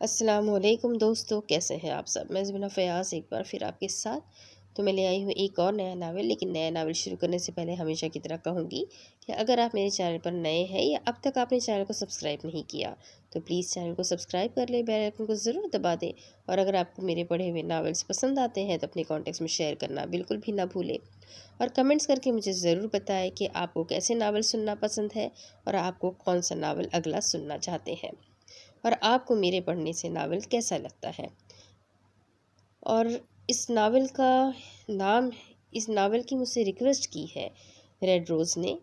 السلام علیکم دوستو، کیسے ہیں آپ سب؟ میں زبینہ فیاض ایک بار پھر آپ کے ساتھ تو میں لے آئی ہوں ایک اور نیا ناول۔ لیکن نیا ناول شروع کرنے سے پہلے ہمیشہ کی طرح کہوں گی کہ اگر آپ میرے چینل پر نئے ہیں یا اب تک آپ نے چینل کو سبسکرائب نہیں کیا تو پلیز چینل کو سبسکرائب کر لیں، بیل آئیکن کو ضرور دبا دیں، اور اگر آپ کو میرے پڑھے ہوئے ناولز پسند آتے ہیں تو اپنے کانٹیکٹس میں شیئر کرنا بالکل بھی نہ بھولیں، اور کمنٹس کر کے مجھے ضرور بتائیں کہ آپ کو کیسے ناول سننا پسند ہے اور آپ کو کون سا ناول اگلا سننا چاہتے ہیں، اور آپ کو میرے پڑھنے سے ناول کیسا لگتا ہے۔ اور اس ناول کا نام، اس ناول کی مجھ سے ریکویسٹ کی ہے ریڈ روز نے،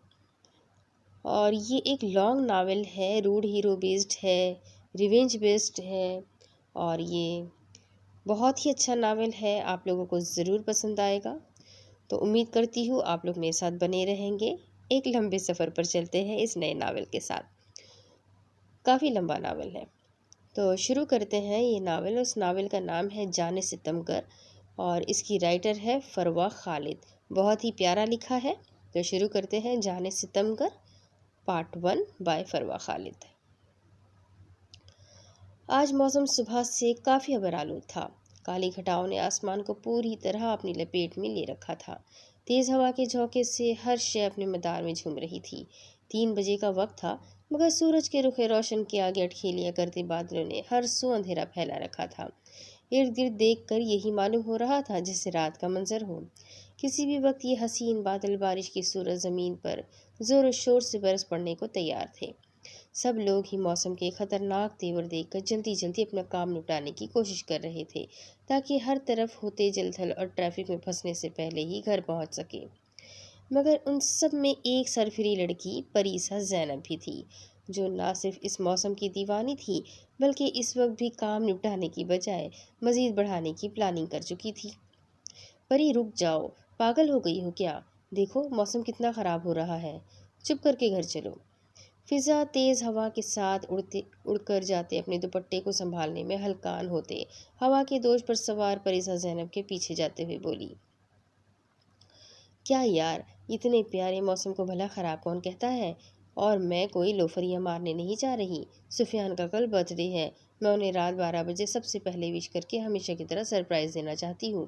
اور یہ ایک لانگ ناول ہے، روڈ ہیرو بیسڈ ہے، ریونج بیسڈ ہے، اور یہ بہت ہی اچھا ناول ہے، آپ لوگوں کو ضرور پسند آئے گا۔ تو امید کرتی ہوں آپ لوگ میرے ساتھ بنے رہیں گے۔ ایک لمبے سفر پر چلتے ہیں اس نئے ناول کے ساتھ۔ کافی لمبا ناول ہے تو شروع کرتے ہیں یہ ناول۔ اس ناول کا نام ہے جان ستم گر، اور اس کی رائٹر ہے فروہ خالد۔ بہت ہی پیارا لکھا ہے، تو شروع کرتے ہیں جان ستم گر پارٹ 1 بائی فروہ خالد۔ آج موسم صبح سے کافی ابرآلود تھا۔ کالی گھٹاؤں نے آسمان کو پوری طرح اپنی لپیٹ میں لے رکھا تھا۔ تیز ہوا کے جھونکے سے ہر شے اپنے مدار میں جھوم رہی تھی۔ 3 بجے کا وقت تھا، مگر سورج کے رخ روشن کے آگے اٹکھیلیاں کرتے بادلوں نے ہر سو اندھیرا پھیلا رکھا تھا۔ ارد گرد دیکھ کر یہی معلوم ہو رہا تھا جیسے رات کا منظر ہو۔ کسی بھی وقت یہ حسین بادل بارش کی صورت زمین پر زور و شور سے برس پڑنے کو تیار تھے۔ سب لوگ ہی موسم کے خطرناک تیور دیکھ کر جلدی جلدی اپنا کام نپٹانے کی کوشش کر رہے تھے، تاکہ ہر طرف ہوتے جلتھل اور ٹریفک میں پھنسنے سے پہلے ہی گھر پہنچ سکے۔ مگر ان سب میں ایک سرفری لڑکی پریسا زینب بھی تھی، جو نہ صرف اس موسم کی دیوانی تھی بلکہ اس وقت بھی کام نپٹانے کی بجائے مزید بڑھانے کی پلاننگ کر چکی تھی۔ پری رک جاؤ، پاگل ہو گئی ہو کیا؟ دیکھو موسم کتنا خراب ہو رہا ہے، چپ کر کے گھر چلو۔ فضا تیز ہوا کے ساتھ اڑ کر جاتے اپنے دوپٹے کو سنبھالنے میں ہلکان ہوتے ہوا کے دوش پر سوار پریسا زینب کے پیچھے جاتے ہوئے بولی، کیا یار، اتنے پیارے موسم کو بھلا خراب کون کہتا ہے؟ اور میں کوئی لوفریاں مارنے نہیں جا رہی۔ سفیان کا کل برتھ ڈے ہے، میں انہیں رات 12 بجے سب سے پہلے وش کر کے ہمیشہ کی طرح سرپرائز دینا چاہتی ہوں،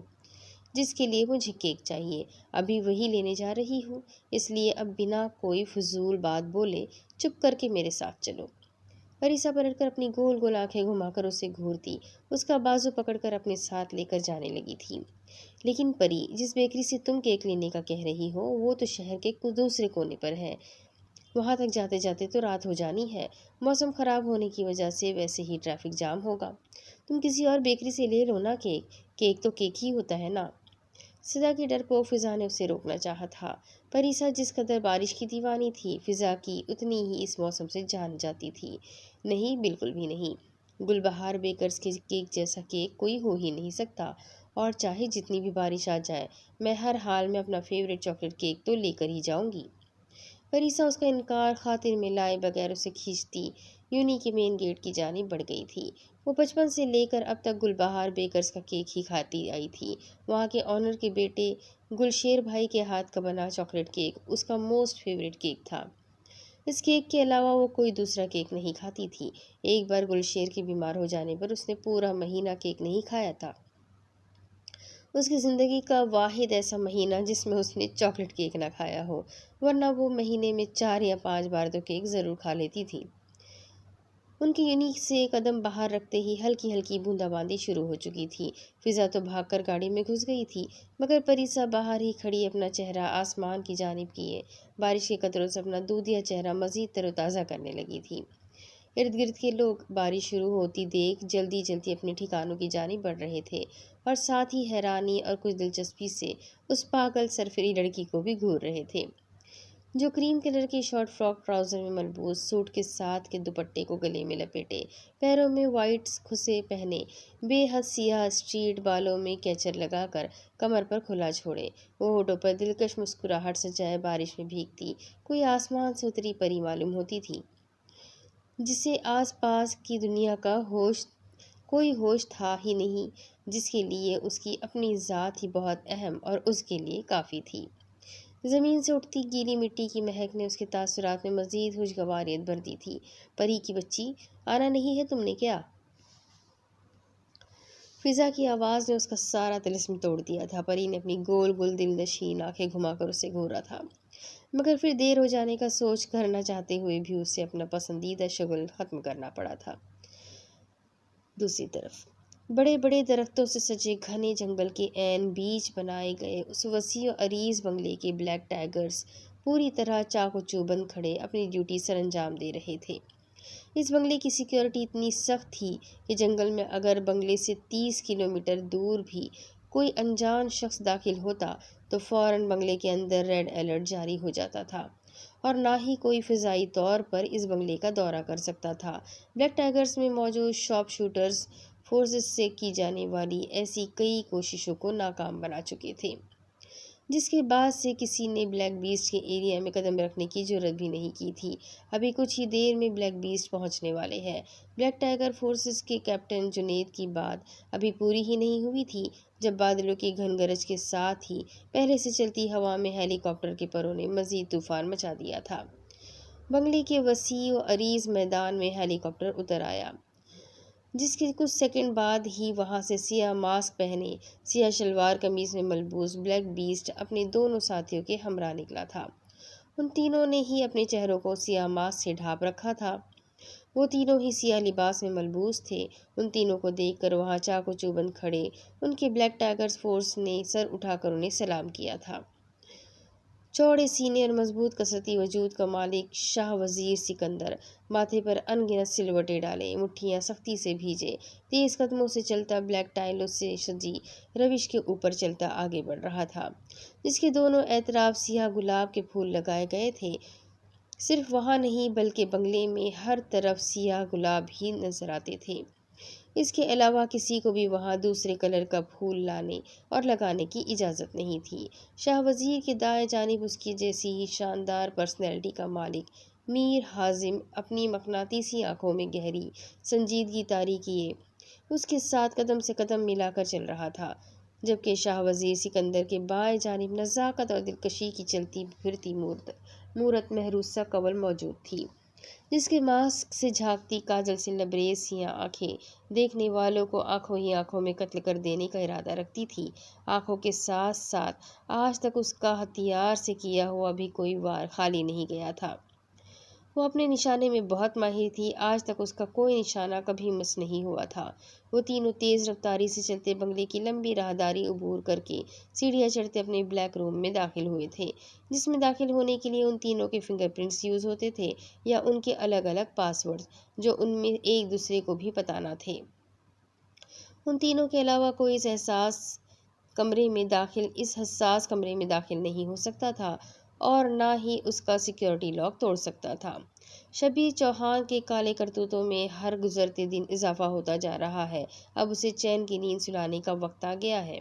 جس کے لیے مجھے کیک چاہیے۔ ابھی وہی لینے جا رہی ہوں، اس لیے اب بنا کوئی فضول بات بولے چپ کر کے میرے ساتھ چلو۔ پریسا پلٹ کر اپنی گول گول آنکھیں گھما کر اسے گھورتی اس کا بازو پکڑ کر اپنے ساتھ لے کر جانے لگی تھی۔ لیکن پری، جس بیکری سے تم کیک لینے کا کہہ رہی ہو وہ تو شہر کے دوسرے کونے پر ہے، وہاں تک جاتے جاتے تو رات ہو جانی ہے۔ موسم خراب ہونے کی وجہ سے ویسے ہی ٹریفک جام ہوگا، تم کسی اور بیکری سے لے لو نا کیک، کیک تو کیک ہی ہوتا ہے نا۔ فضا کی ڈرپوک فضا نے اسے روکنا چاہا تھا۔ پریسا جس قدر بارش کی دیوانی تھی، فضا کی اتنی ہی اس موسم سے جان جاتی تھی۔ نہیں، بالکل بھی نہیں، گل بہار بیکرز کے کیک جیسا کیک کوئی ہو ہی نہیں سکتا، اور چاہے جتنی بھی بارش آ جائے میں ہر حال میں اپنا فیوریٹ چاکلیٹ کیک تو لے کر ہی جاؤں گی۔ پریسا اس کا انکار خاطر میں لائے بغیر اسے کھینچتی یونی کے مین گیٹ کی جانب بڑھ گئی تھی۔ وہ بچپن سے لے کر اب تک گل بہار بیکرز کا کیک ہی کھاتی آئی تھی۔ وہاں کے آنر کے بیٹے گلشیر بھائی کے ہاتھ کا بنا چاکلیٹ کیک اس کا موسٹ فیوریٹ کیک تھا۔ اس کیک کے علاوہ وہ کوئی دوسرا کیک نہیں کھاتی تھی۔ ایک بار گلشیر کے بیمار ہو جانے پر اس نے پورا مہینہ کیک نہیں کھایا تھا، اس کی زندگی کا واحد ایسا مہینہ جس میں اس نے چاکلیٹ کیک نہ کھایا ہو، ورنہ وہ مہینے میں 4 یا 5 بار تو کیک ضرور کھا لیتی تھی۔ ان کی یونیک سے قدم باہر رکھتے ہی ہلکی ہلکی بوندا باندی شروع ہو چکی تھی۔ فضا تو بھاگ کر گاڑی میں گھس گئی تھی، مگر پریسا باہر ہی کھڑی اپنا چہرہ آسمان کی جانب کیے بارش کے قطروں سے اپنا دودھیا چہرہ مزید تر و تازہ کرنے لگی تھی۔ ارد گرد کے لوگ بارش شروع ہوتی دیکھ جلدی جلدی اپنے ٹھکانوں کی جانب بڑھ رہے تھے، اور ساتھ ہی حیرانی اور کچھ دلچسپی سے اس پاگل سرفری لڑکی کو بھی گھور رہے تھے، جو کریم کلر کی شارٹ فراک ٹراؤزر میں ملبوس سوٹ کے ساتھ کے دوپٹے کو گلے میں لپیٹے، پیروں میں وائٹ کھسے پہنے، بے حد سیاہ اسٹریٹ بالوں میں کیچر لگا کر کمر پر کھلا چھوڑے، وہ ہونٹوں پر دلکش مسکراہٹ سجائے بارش میں بھیگتی کوئی آسمان سے اتری پری معلوم ہوتی تھی، جسے آس پاس کی دنیا کا کوئی ہوش تھا ہی نہیں، جس کے لیے اس کی اپنی ذات ہی بہت اہم اور اس کے لیے کافی تھی۔ زمین سے اٹھتی گیلی مٹی کی مہک نے اس کے تاثرات میں مزید خوشگواریت بھر دی تھی۔ پری کی بچی، آنا نہیں ہے تم نے کیا؟ فضا کی آواز نے اس کا سارا طلسم توڑ دیا تھا۔ پری نے اپنی گول گول دل نشین آنکھیں گھما کر اسے گھورا تھا، مگر پھر دیر ہو جانے کا سوچ کر نہ چاہتے ہوئے بھی اسے اپنا پسندیدہ شغل ختم کرنا پڑا تھا۔ دوسری طرف بڑے بڑے درختوں سے سجے گھنے جنگل کے عین بیچ بنائے گئے اس وسیع و عریض بنگلے کے بلیک ٹائیگرز پوری طرح چاق و چوبند کھڑے اپنی ڈیوٹی سر انجام دے رہے تھے۔ اس بنگلے کی سیکیورٹی اتنی سخت تھی کہ جنگل میں اگر بنگلے سے 30 کلومیٹر دور بھی کوئی انجان شخص داخل ہوتا تو فوراً بنگلے کے اندر ریڈ الرٹ جاری ہو جاتا تھا، اور نہ ہی کوئی فضائی طور پر اس بنگلے کا دورہ کر سکتا تھا۔ بلیک ٹائیگرز میں موجود شارپ شوٹرز فورسز سے کی جانے والی ایسی کئی کوششوں کو ناکام بنا چکے تھے، جس کے بعد سے کسی نے بلیک بیسٹ کے ایریا میں قدم رکھنے کی جرات بھی نہیں کی تھی۔ ابھی کچھ ہی دیر میں بلیک بیسٹ پہنچنے والے ہیں۔ بلیک ٹائیگر فورسز کے کیپٹن جنید کی بات ابھی پوری ہی نہیں ہوئی تھی جب بادلوں کی گھن گرج کے ساتھ ہی پہلے سے چلتی ہوا میں ہیلی کاپٹر کے پروں نے مزید طوفان مچا دیا تھا۔ بنگلے کے وسیع و عریض میدان میں ہیلی کاپٹر اتر آیا، جس کے کچھ سیکنڈ بعد ہی وہاں سے سیاہ ماسک پہنے، سیاہ شلوار قمیض میں ملبوس بلیک بیسٹ اپنے دونوں ساتھیوں کے ہمراہ نکلا تھا۔ ان تینوں نے ہی اپنے چہروں کو سیاہ ماسک سے ڈھانپ رکھا تھا۔ وہ تینوں ہی سیاہ لباس میں ملبوس تھے۔ ان تینوں کو دیکھ کر وہاں چاق و چوبند کھڑے ان کے بلیک ٹائیگرز فورس نے سر اٹھا کر انہیں سلام کیا تھا۔ چوڑے سینے اور مضبوط کثرتی وجود کا مالک شاہ وزیر سکندر ماتھے پر ان گنت سلوٹے ڈالے، مٹھیاں سختی سے بھیجے، تیز قدموں سے چلتا بلیک ٹائلوں سے سجی روش کے اوپر چلتا آگے بڑھ رہا تھا، جس کے دونوں اطراف سیاہ گلاب کے پھول لگائے گئے تھے۔ صرف وہاں نہیں بلکہ بنگلے میں ہر طرف سیاہ گلاب ہی نظر آتے تھے۔ اس کے علاوہ کسی کو بھی وہاں دوسرے کلر کا پھول لانے اور لگانے کی اجازت نہیں تھی۔ شاہ وزیر کے دائیں جانب اس کی جیسی ہی شاندار پرسنالٹی کا مالک میر حازم اپنی مقناطیسی آنکھوں میں گہری سنجیدگی طاری کیے اس کے ساتھ قدم سے قدم ملا کر چل رہا تھا، جبکہ شاہ وزیر سکندر کے بائیں جانب نزاکت اور دلکشی کی چلتی پھرتی مورت مہروسہ کنول موجود تھی، جس کے ماسک سے جھانکتی کاجل سے لبریز سیاہ آنکھیں دیکھنے والوں کو آنکھوں ہی آنکھوں میں قتل کر دینے کا ارادہ رکھتی تھی۔ آنکھوں کے ساتھ ساتھ آج تک اس کا ہتھیار سے کیا ہوا بھی کوئی وار خالی نہیں گیا تھا۔ وہ اپنے نشانے میں بہت ماہر تھی، آج تک اس کا کوئی نشانہ کبھی مس نہیں ہوا تھا۔ وہ تینوں تیز رفتاری سے چلتے بنگلے کی لمبی راہداری عبور کر کے سیڑھیاں چڑھتے اپنے بلیک روم میں داخل ہوئے تھے، جس میں داخل ہونے کے لیے ان تینوں کے فنگر پرنٹس یوز ہوتے تھے یا ان کے الگ الگ پاس ورڈز جو ان میں ایک دوسرے کو بھی پتہ نہ تھے۔ ان تینوں کے علاوہ کوئی اس حساس کمرے میں داخل نہیں ہو سکتا تھا اور نہ ہی اس کا سیکیورٹی لاک توڑ سکتا تھا۔ شبیر چوہان کے کالے کرتوتوں میں ہر گزرتے دن اضافہ ہوتا جا رہا ہے، اب اسے چین کی نیند سلانے کا وقت آ گیا ہے۔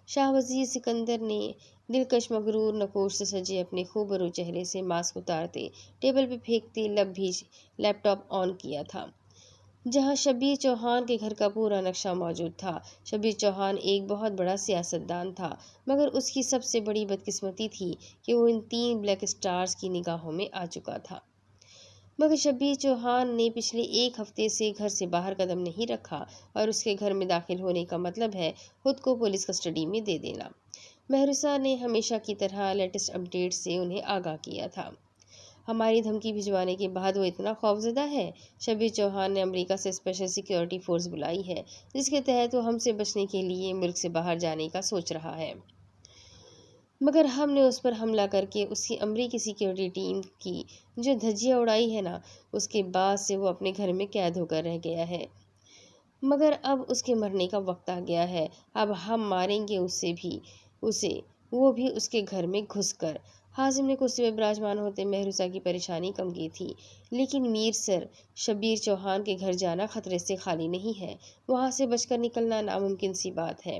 شاہ وزیر سکندر نے دلکش مغرور نقوش سے سجے اپنے خوبرو چہرے سے ماسک اتارتے ٹیبل پہ پھینکتے لب بھی لیپ ٹاپ آن کیا تھا، جہاں شبیر چوہان کے گھر کا پورا نقشہ موجود تھا۔ شبیر چوہان ایک بہت بڑا سیاستدان تھا، مگر اس کی سب سے بڑی بدقسمتی تھی کہ وہ ان تین بلیک اسٹارز کی نگاہوں میں آ چکا تھا۔ مگر شبیر چوہان نے پچھلے ایک ہفتے سے گھر سے باہر قدم نہیں رکھا، اور اس کے گھر میں داخل ہونے کا مطلب ہے خود کو پولیس کسٹڈی میں دے دینا۔ مہروسہ نے ہمیشہ کی طرح لیٹسٹ اپ ڈیٹ سے انہیں آگاہ کیا تھا۔ ہماری دھمکی بھجوانے کے بعد وہ اتنا خوفزدہ ہے۔ شبیر چوہان نے امریکہ سے اسپیشل سیکیورٹی فورس بلائی ہے، جس کے تحت وہ ہم سے بچنے کے لیے ملک سے باہر جانے کا سوچ رہا ہے، مگر ہم نے اس پر حملہ کر کے اس کی امریکی سیکیورٹی ٹیم کی جو دھجیاں اڑائی ہے نا، اس کے بعد سے وہ اپنے گھر میں قید ہو کر رہ گیا ہے، مگر اب اس کے مرنے کا وقت آ گیا ہے۔ اب ہم ماریں گے اسے وہ بھی اس کے گھر میں گھس کر۔ حازم نے کرسی پہ براجمان ہوتے مہروسہ کی پریشانی کم کی تھی۔ لیکن میر سر، شبیر چوہان کے گھر جانا خطرے سے خالی نہیں ہے، وہاں سے بچ کر نکلنا ناممکن سی بات ہے۔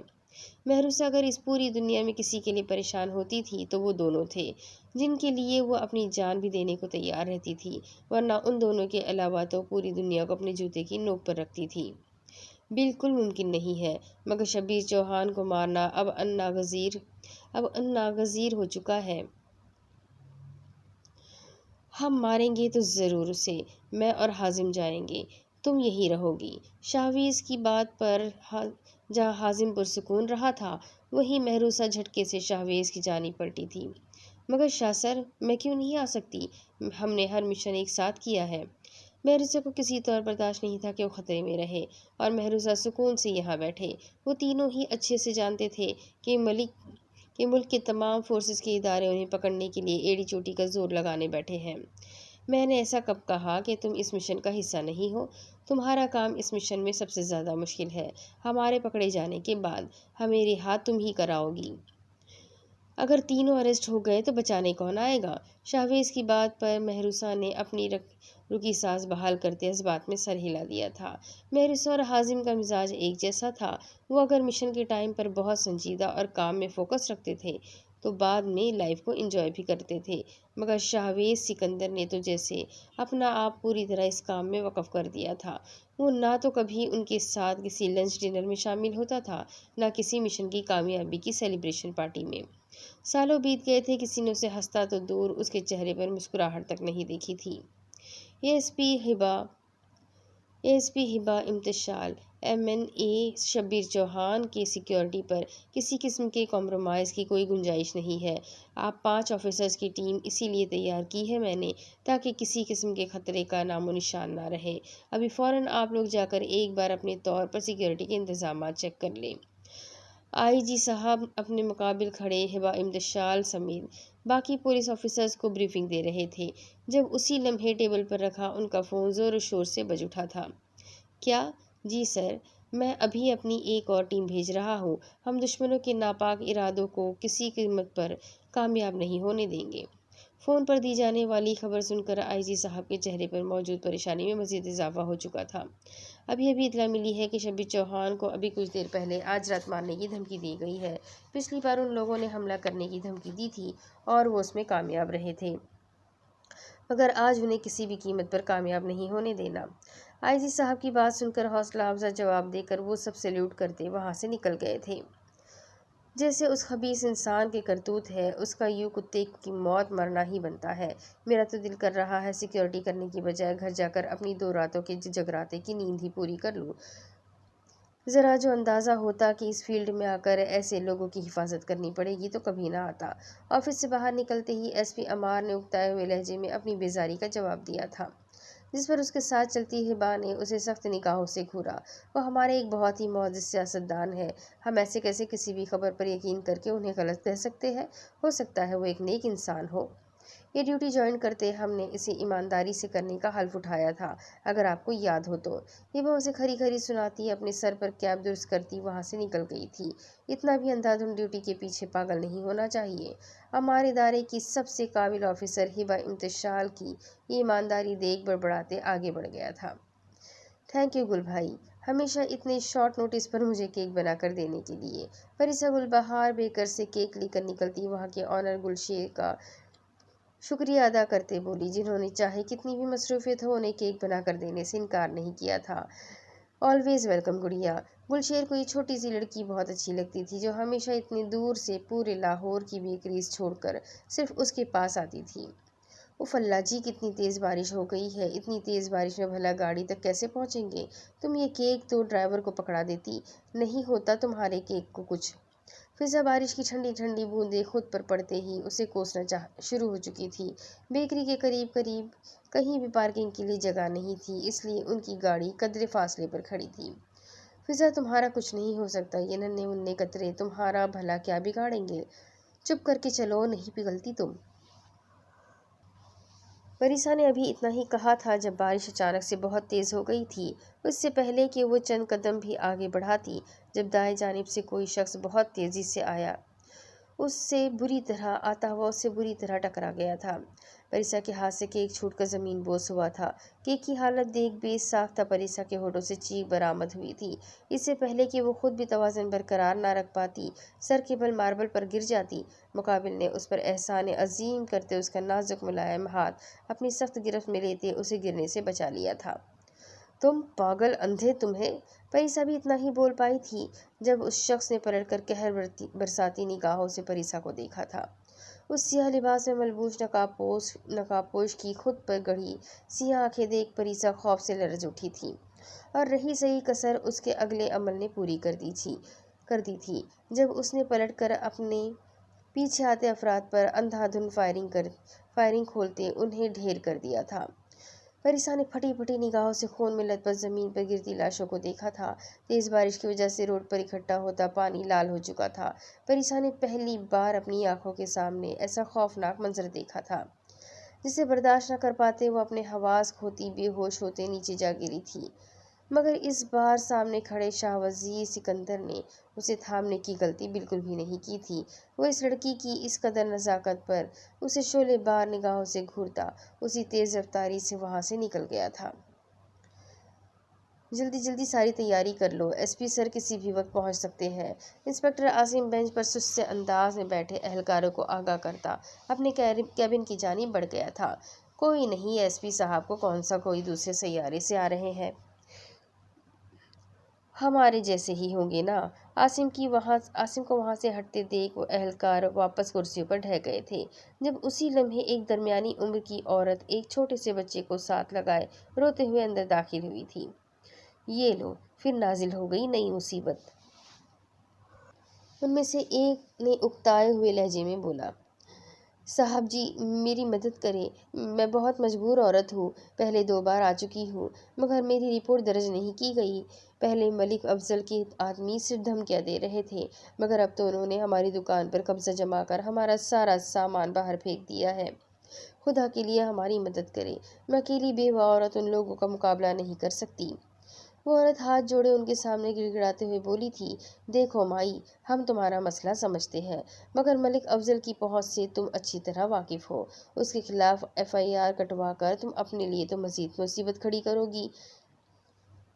مہروسہ اگر اس پوری دنیا میں کسی کے لیے پریشان ہوتی تھی تو وہ دونوں تھے، جن کے لیے وہ اپنی جان بھی دینے کو تیار رہتی تھی، ورنہ ان دونوں کے علاوہ تو پوری دنیا کو اپنے جوتے کی نوک پر رکھتی تھی۔ بالکل ممکن نہیں ہے، مگر شبیر چوہان کو مارنا اب ان ناگزیر ہو چکا ہے۔ ہم ماریں گے تو ضرور اسے، میں اور حازم جائیں گے، تم یہی رہو گی۔ شاہویز کی بات پر جہاں حازم پرسکون رہا تھا وہیں محروسہ جھٹکے سے شاہویز کی جانب پلٹی تھی۔ مگر شاہ سر، میں کیوں نہیں آ سکتی؟ ہم نے ہر مشن ایک ساتھ کیا ہے۔ محروسہ کو کسی طور برداشت نہیں تھا کہ وہ خطرے میں رہے اور محروسہ سکون سے یہاں بیٹھے۔ وہ تینوں ہی اچھے سے جانتے تھے کہ ملک کے تمام فورسز کے ادارے انہیں پکڑنے کے لیے ایڑی چوٹی کا زور لگانے بیٹھے ہیں۔ میں نے ایسا کب کہا کہ تم اس مشن کا حصہ نہیں ہو؟ تمہارا کام اس مشن میں سب سے زیادہ مشکل ہے۔ ہمارے پکڑے جانے کے بعد ہمیں رہا تم ہی کراؤ گی۔ اگر تینوں اریسٹ ہو گئے تو بچانے کون آئے گا؟ شاہویز کی بات پر محروسہ نے اپنی رکی سانس بحال کرتے اس بات میں سر ہلا دیا تھا۔ محروسہ اور حازم کا مزاج ایک جیسا تھا۔ وہ اگر مشن کے ٹائم پر بہت سنجیدہ اور کام میں فوکس رکھتے تھے تو بعد میں لائف کو انجوائے بھی کرتے تھے، مگر شاہویز سکندر نے تو جیسے اپنا آپ پوری طرح اس کام میں وقف کر دیا تھا۔ وہ نہ تو کبھی ان کے ساتھ کسی لنچ ڈنر میں شامل ہوتا تھا، نہ کسی مشن کی کامیابی کی سیلیبریشن پارٹی میں۔ سالوں بیت گئے تھے، کسی نے اسے ہنستا تو دور اس کے چہرے پر مسکراہٹ تک نہیں دیکھی تھی۔ S P Hiba Imtishal, MNA Shabbir Chauhan کی سیکیورٹی پر کسی قسم کے کمپرومائز کی کوئی گنجائش نہیں ہے۔ آپ 5 آفیسرز کی ٹیم اسی لیے تیار کی ہے میں نے تاکہ کسی قسم کے خطرے کا نام و نشان نہ رہے۔ ابھی فوراً آپ لوگ جا کر ایک بار اپنے طور پر سیکیورٹی کے انتظامات چیک کر لیں۔ IG صاحب اپنے مقابل کھڑے ہبا امتشال سمیت باقی پولیس آفیسرز کو بریفنگ دے رہے تھے جب اسی لمحے ٹیبل پر رکھا ان کا فون زور و شور سے بج اٹھا تھا۔ کیا؟ جی سر، میں ابھی اپنی ایک اور ٹیم بھیج رہا ہوں۔ ہم دشمنوں کے ناپاک ارادوں کو کسی قیمت پر کامیاب نہیں ہونے دیں گے۔ فون پر دی جانے والی خبر سن کر IG صاحب کے چہرے پر موجود پریشانی میں مزید اضافہ ہو چکا تھا۔ ابھی اطلاع ملی ہے کہ شبیر چوہان کو ابھی کچھ دیر پہلے آج رات مارنے کی دھمکی دی گئی ہے۔ پچھلی بار ان لوگوں نے حملہ کرنے کی دھمکی دی تھی اور وہ اس میں کامیاب رہے تھے، مگر آج انہیں کسی بھی قیمت پر کامیاب نہیں ہونے دینا۔ IG صاحب کی بات سن کر حوصلہ افزا جواب دے کر وہ سب سیلیوٹ کرتے وہاں سے نکل گئے تھے۔ جیسے اس خبیث انسان کے کرتوت ہے، اس کا یوں کتے کی موت مرنا ہی بنتا ہے۔ میرا تو دل کر رہا ہے سیکیورٹی کرنے کی بجائے گھر جا کر اپنی 2 راتوں کے جگراتے کی نیند ہی پوری کر لوں۔ ذرا جو اندازہ ہوتا کہ اس فیلڈ میں آ کر ایسے لوگوں کی حفاظت کرنی پڑے گی تو کبھی نہ آتا۔ آفس سے باہر نکلتے ہی SP عمار نے اکتائے ہوئے لہجے میں اپنی بیزاری کا جواب دیا تھا، جس پر اس کے ساتھ چلتی ہبا نے اسے سخت نگاہوں سے گھورا۔ وہ ہمارے ایک بہت ہی معزز سیاستدان ہے، ہم ایسے کیسے کسی بھی خبر پر یقین کر کے انہیں غلط کہہ سکتے ہیں؟ ہو سکتا ہے وہ ایک نیک انسان ہو۔ یہ ڈیوٹی جوائن کرتے ہم نے اسے ایمانداری سے کرنے کا حلف اٹھایا تھا، اگر آپ کو یاد ہو تو۔ ہبا اسے کھری کھری سناتی اپنے سر پر کیپ درست کرتی وہاں سے نکل گئی تھی۔ اتنا بھی اندھا دھند ڈیوٹی کے پیچھے پاگل نہیں ہونا چاہیے۔ ہمارے ادارے کی سب سے قابل آفیسر ہبا امتشال کی یہ ایمانداری دیکھ بڑبڑاتے آگے بڑھ گیا تھا۔ تھینک یو گل بھائی، ہمیشہ اتنے شارٹ نوٹس پر مجھے کیک بنا کر دینے کے لیے۔ پریسا گل بہار بیکر سے کیک لے کر نکلتی وہاں کے آنر گلشیر کا شکریہ ادا کرتے بولی، جنہوں نے چاہے کتنی بھی مصروفیت ہو انہیں کیک بنا کر دینے سے انکار نہیں کیا تھا۔ آلویز ویلکم گڑیا۔ گلشیر کو یہ چھوٹی سی لڑکی بہت اچھی لگتی تھی جو ہمیشہ اتنی دور سے پورے لاہور کی بیکریز چھوڑ کر صرف اس کے پاس آتی تھی۔ اف اللہ جی، کتنی تیز بارش ہو گئی ہے، اتنی تیز بارش میں بھلا گاڑی تک کیسے پہنچیں گے؟ تم یہ کیک تو ڈرائیور کو پکڑا دیتی، نہیں ہوتا تمہارے کیک کو کچھ۔ فضا بارش کی ٹھنڈی ٹھنڈی بوندیں خود پر پڑتے ہی اسے کوسنا شروع ہو چکی تھی۔ بیکری کے قریب کہیں بھی پارکنگ کے لیے جگہ نہیں تھی، اس لیے ان کی گاڑی قدرے فاصلے پر کھڑی تھی۔ فضا، تمہارا کچھ نہیں ہو سکتا، یہ ننھے منھے قطرے تمہارا بھلا کیا بگاڑیں گے؟ چپ کر کے چلو، نہیں پگھلتی تم۔ پریسا نے ابھی اتنا ہی کہا تھا جب بارش اچانک سے بہت تیز ہو گئی تھی۔ اس سے پہلے کہ وہ چند قدم بھی آگے بڑھاتی، جب دائیں جانب سے کوئی شخص بہت تیزی سے آتا ہوا اس سے بری طرح ٹکرا گیا تھا۔ پریسا کے ہاتھ سے کیک چھوٹ کر زمین بوس ہوا تھا۔ کیک کی حالت دیکھ بے ساختہ پریسا کے ہونٹوں سے چیخ برآمد ہوئی تھی۔ اس سے پہلے کہ وہ خود بھی توازن برقرار نہ رکھ پاتی، سر کے بل ماربل پر گر جاتی، مقابل نے اس پر احسان عظیم کرتے اس کا نازک ملائم ہاتھ اپنی سخت گرفت میں لیتے اسے گرنے سے بچا لیا تھا۔ تم پاگل اندھے تمہیں! پریسا بھی اتنا ہی بول پائی تھی جب اس شخص نے پلٹ کر قہر برساتی نگاہوں سے پریسا کو دیکھا تھا۔ اس سیاہ لباس میں ملبوس نقاب پوش کی خود پر گڑھی سیاہ آنکھیں دیکھ پریسا خوف سے لرز اٹھی تھی۔ اور رہی صحیح کسر اس کے اگلے عمل نے پوری کر دی تھی جب اس نے پلٹ کر اپنے پیچھے آتے افراد پر اندھا دھند فائرنگ کھولتے انہیں ڈھیر کر دیا تھا۔ پریسا نے پھٹی پھٹی نگاہوں سے خون میں لت پت زمین پر گرتی لاشوں کو دیکھا تھا۔ تیز بارش کی وجہ سے روڈ پر اکٹھا ہوتا پانی لال ہو چکا تھا۔ پریسا نے پہلی بار اپنی آنکھوں کے سامنے ایسا خوفناک منظر دیکھا تھا جسے برداشت نہ کر پاتے وہ اپنے حواس کھوتی بے ہوش ہوتے نیچے جا گری تھی، مگر اس بار سامنے کھڑے شاہ وزیر سکندر نے اسے تھامنے کی غلطی بالکل بھی نہیں کی تھی۔ وہ اس لڑکی کی اس قدر نزاکت پر اسے شعلے بار نگاہوں سے گھورتا اسی تیز رفتاری سے وہاں سے نکل گیا تھا۔ جلدی جلدی ساری تیاری کر لو، ایس پی سر کسی بھی وقت پہنچ سکتے ہیں۔ انسپکٹر عاصم بینچ پر سست سے انداز میں بیٹھے اہلکاروں کو آگاہ کرتا اپنے کیبن کی جانب بڑھ گیا تھا۔ کوئی نہیں، ایس پی صاحب کو کون سا کوئی دوسرے سیارے سے آ رہے ہیں، ہمارے جیسے ہی ہوں گے نا۔ عاصم کو وہاں سے ہٹتے دیکھ وہ اہلکار واپس کرسیوں پر ڈھہ گئے تھے جب اسی لمحے ایک درمیانی عمر کی عورت ایک چھوٹے سے بچے کو ساتھ لگائے روتے ہوئے اندر داخل ہوئی تھی۔ یہ لو، پھر نازل ہو گئی نئی مصیبت، ان میں سے ایک نے اکتائے ہوئے لہجے میں بولا۔ صاحب جی میری مدد کریں، میں بہت مجبور عورت ہوں، پہلے 2 بار آ چکی ہوں مگر میری رپورٹ درج نہیں کی گئی۔ پہلے ملک افضل کے آدمی صرف دھمکیاں دے رہے تھے مگر اب تو انہوں نے ہماری دکان پر قبضہ جما کر ہمارا سارا سامان باہر پھینک دیا ہے۔ خدا کے لیے ہماری مدد کریں، میں اکیلی بیوہ عورت ان لوگوں کا مقابلہ نہیں کر سکتی۔ وہ عورت ہاتھ جوڑے ان کے سامنے گڑ گڑاتے ہوئے بولی تھی، دیکھو مائی، ہم تمہارا مسئلہ سمجھتے ہیں مگر ملک افضل کی پہنچ سے تم اچھی طرح واقف ہو، اس کے خلاف FIR کٹوا کر تم اپنے لیے تو مزید مصیبت کھڑی کرو گی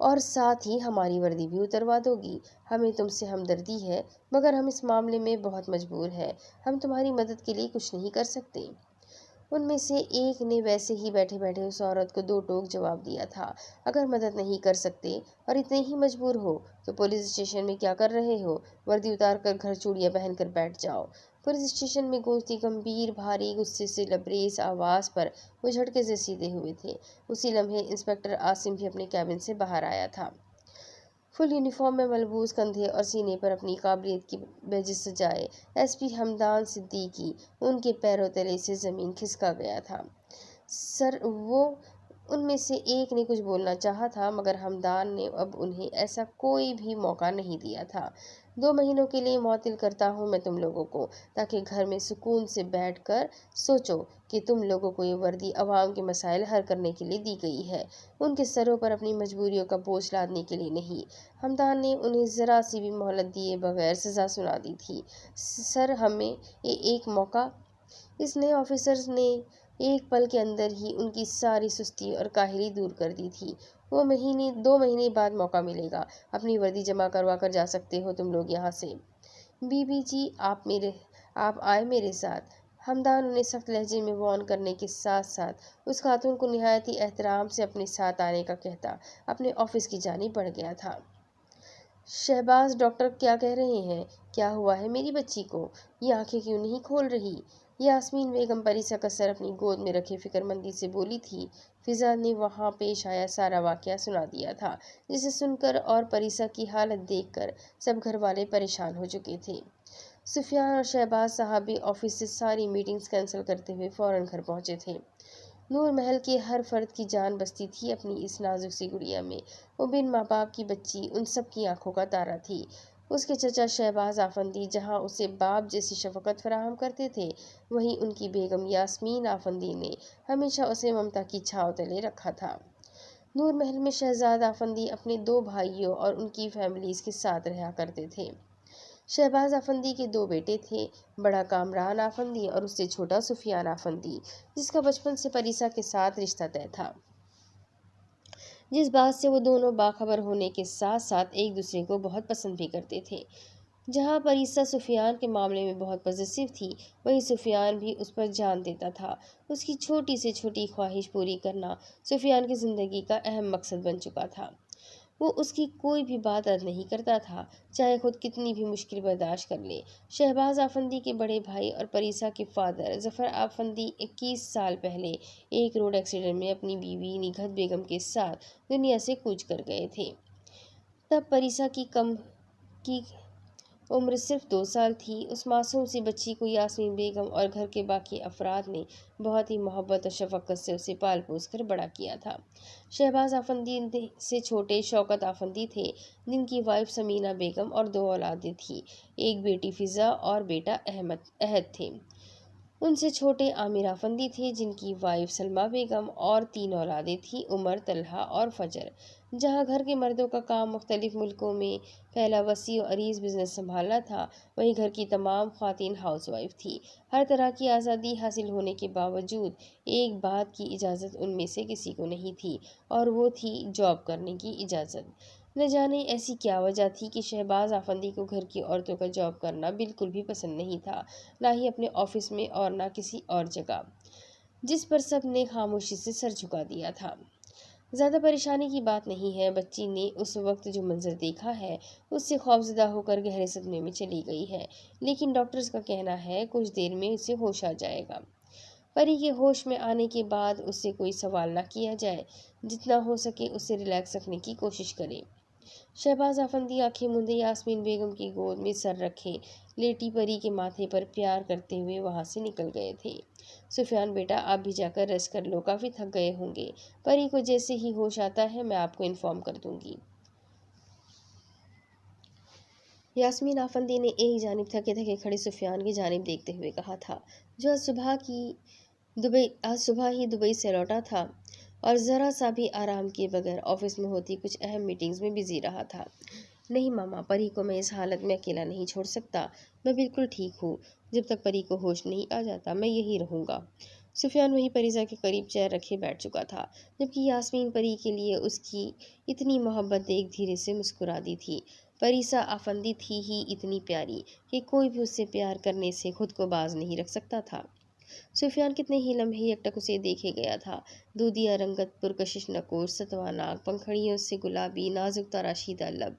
اور ساتھ ہی ہماری وردی بھی اتروا دو گی۔ ہمیں تم سے ہمدردی ہے مگر ہم اس معاملے میں بہت مجبور ہیں، ہم تمہاری مدد کے لیے کچھ نہیں کر سکتے۔ ان میں سے ایک نے ویسے ہی بیٹھے بیٹھے اس عورت کو 2 ٹوک جواب دیا تھا، اگر مدد نہیں کر سکتے اور اتنے ہی مجبور ہو تو پولیس اسٹیشن میں کیا کر رہے ہو، وردی اتار کر گھر چوڑیاں پہن کر بیٹھ جاؤ۔ پولیس اسٹیشن میں گونجتی گمبھیر بھاری غصے سے لبریز آواز پر وہ جھٹکے سے سیدھے ہوئے تھے۔ اسی لمحے انسپکٹر عاصم بھی اپنے کیبن سے باہر آیا تھا، فل یونیفارم میں ملبوس، کندھے اور سینے پر اپنی قابلیت کی بیجز سجائے۔ ایس پی ہمدان صدیقی ان کے پیروں تلے سے زمین کھسکا گیا تھا۔ سر، وہ ان میں سے ایک نے کچھ بولنا چاہا تھا مگر ہمدان نے اب انہیں ایسا کوئی بھی موقع نہیں دیا تھا۔ 2 مہینوں کے لیے معطل کرتا ہوں میں تم لوگوں کو، تاکہ گھر میں سکون سے بیٹھ کر سوچو کہ تم لوگوں کو یہ وردی عوام کے مسائل حل کرنے کے لیے دی گئی ہے، ان کے سروں پر اپنی مجبوریوں کا بوجھ لادنے کے لیے نہیں۔ ہمدان نے انہیں ذرا سی بھی مہلت دیے بغیر سزا سنا دی تھی۔ سر، ہمیں ایک موقع۔ اس نئے آفیسر نے ایک پل کے اندر ہی ان کی ساری سستی اور کاہلی دور کر دی تھی۔ 2 مہینے بعد موقع ملے گا، اپنی وردی جمع کروا کر جا سکتے ہو تم لوگ یہاں سے۔ بی بی جی آپ آئے میرے ساتھ۔ ہمدان انہیں سخت لہجے میں وارن کرنے کے ساتھ ساتھ اس خاتون کو نہایت ہی احترام سے اپنے ساتھ آنے کا کہتا اپنے آفس کی جانب بڑھ گیا تھا۔ شہباز، ڈاکٹر کیا کہہ رہے ہیں؟ کیا ہوا ہے میری بچی کو؟ یہ آنکھیں کیوں نہیں کھول رہی؟ یاسمین بیگم پریسا کا سر اپنی گود میں رکھے فکر مندی سے بولی تھی۔ فضا نے وہاں پیش آیا سارا واقعہ سنا دیا تھا جسے سن کر اور پریسا کی حالت دیکھ کر سب گھر والے پریشان ہو چکے تھے۔ سفیان اور شہباز صاحب بھی آفس سے ساری میٹنگز کینسل کرتے ہوئے فوراً گھر پہنچے تھے۔ نور محل کے ہر فرد کی جان بستی تھی اپنی اس نازک سی گڑیا میں۔ وہ بن ماں باپ کی بچی ان سب کی آنکھوں کا تارا تھی۔ اس کے چچا شہباز آفندی جہاں اسے باپ جیسی شفقت فراہم کرتے تھے، وہیں ان کی بیگم یاسمین آفندی نے ہمیشہ اسے ممتا کی چھاؤں تلے رکھا تھا۔ نور محل میں شہزاد آفندی اپنے 2 بھائیوں اور ان کی فیملیز کے ساتھ رہا کرتے تھے۔ شہباز آفندی کے 2 بیٹے تھے، بڑا کامران آفندی اور اس سے چھوٹا سفیان آفندی، جس کا بچپن سے پریسا کے ساتھ رشتہ طے تھا، جس بات سے وہ دونوں باخبر ہونے کے ساتھ ساتھ ایک دوسرے کو بہت پسند بھی کرتے تھے۔ جہاں پریسا سفیان کے معاملے میں بہت پوزیسو تھی، وہیں سفیان بھی اس پر جان دیتا تھا۔ اس کی چھوٹی سے چھوٹی خواہش پوری کرنا سفیان کی زندگی کا اہم مقصد بن چکا تھا۔ وہ اس کی کوئی بھی بات رد نہیں کرتا تھا، چاہے خود کتنی بھی مشکل برداشت کر لے۔ شہباز آفندی کے بڑے بھائی اور پریسا کے فادر ظفر آفندی 21 سال پہلے ایک روڈ ایکسیڈنٹ میں اپنی بیوی نگہت بیگم کے ساتھ دنیا سے کوچ کر گئے تھے۔ تب پریسا کی عمر صرف 2 سال تھی۔ اس معصوم سی بچی کو یاسمین بیگم اور گھر کے باقی افراد نے بہت ہی محبت اور شفقت سے اسے پال پوس کر بڑا کیا تھا۔ شہباز آفندی سے چھوٹے شوکت آفندی تھے، جن کی وائف سمینہ بیگم اور 2 اولادیں تھیں، ایک بیٹی فضا اور بیٹا احد تھے۔ ان سے چھوٹے عامر آفندی تھے، جن کی وائف سلمہ بیگم اور 3 اولادیں تھیں، عمر، طلحہ اور فجر۔ جہاں گھر کے مردوں کا کام مختلف ملکوں میں پھیلا وسیع و عریض بزنس سنبھالنا تھا، وہیں گھر کی تمام خواتین ہاؤس وائف تھیں۔ ہر طرح کی آزادی حاصل ہونے کے باوجود ایک بات کی اجازت ان میں سے کسی کو نہیں تھی، اور وہ تھی جاب کرنے کی اجازت۔ نہ جانے ایسی کیا وجہ تھی کہ شہباز آفندی کو گھر کی عورتوں کا جاب کرنا بالکل بھی پسند نہیں تھا، نہ ہی اپنے آفس میں اور نہ کسی اور جگہ، جس پر سب نے خاموشی سے سر جھکا دیا تھا۔ زیادہ پریشانی کی بات نہیں ہے، بچی نے اس وقت جو منظر دیکھا ہے اس سے خوفزدہ ہو کر گہرے صدمے میں چلی گئی ہے، لیکن ڈاکٹرز کا کہنا ہے کچھ دیر میں اسے ہوش آ جائے گا۔ پری کے ہوش میں آنے کے بعد اس سے کوئی سوال نہ کیا جائے، جتنا ہو سکے اسے ریلیکس رکھنے کی کوشش کرے۔ شہباز آفندی آنکھیں موندے یاسمین بیگم کی گود میں سر رکھے لیٹی پری کے ماتھے پر پیار کرتے ہوئے وہاں سے نکل گئے تھے۔ سفیان بیٹا، آپ بھی جا کر ریسٹ کر لو، کافی تھک گئے ہوں گے۔ پری کو جیسے ہی ہوش آتا ہے میں آپ کو انفارم کر دوں گی۔ یاسمین آفندی نے ایک جانب تھکے تھکے کھڑے سفیان کی جانب دیکھتے ہوئے کہا تھا، جو آج صبح ہی دبئی سے لوٹا تھا اور ذرا سا بھی آرام کیے بغیر آفس میں ہوتی کچھ اہم میٹنگز میں بزی رہا تھا۔ نہیں ماما، پری کو میں اس حالت میں اکیلا نہیں چھوڑ سکتا، میں بالکل ٹھیک ہوں۔ جب تک پری کو ہوش نہیں آ جاتا میں یہی رہوں گا۔ سفیان وہیں پریسا کے قریب چیئر رکھے بیٹھ چکا تھا، جبکہ یاسمین پری کے لیے اس کی اتنی محبت دیکھ دھیرے سے مسکرا دی تھی۔ پریسا آفندی تھی ہی اتنی پیاری کہ کوئی بھی اس سے پیار کرنے سے خود کو باز نہیں رکھ سکتا تھا۔ سفیان کتنے ہی لمحے یکٹک اسے دیکھے گیا تھا۔ دودھیا رنگت، پرکشش نکوش، ستواں ناک، پنکھڑیوں سے گلابی نازک تراشیدہ لب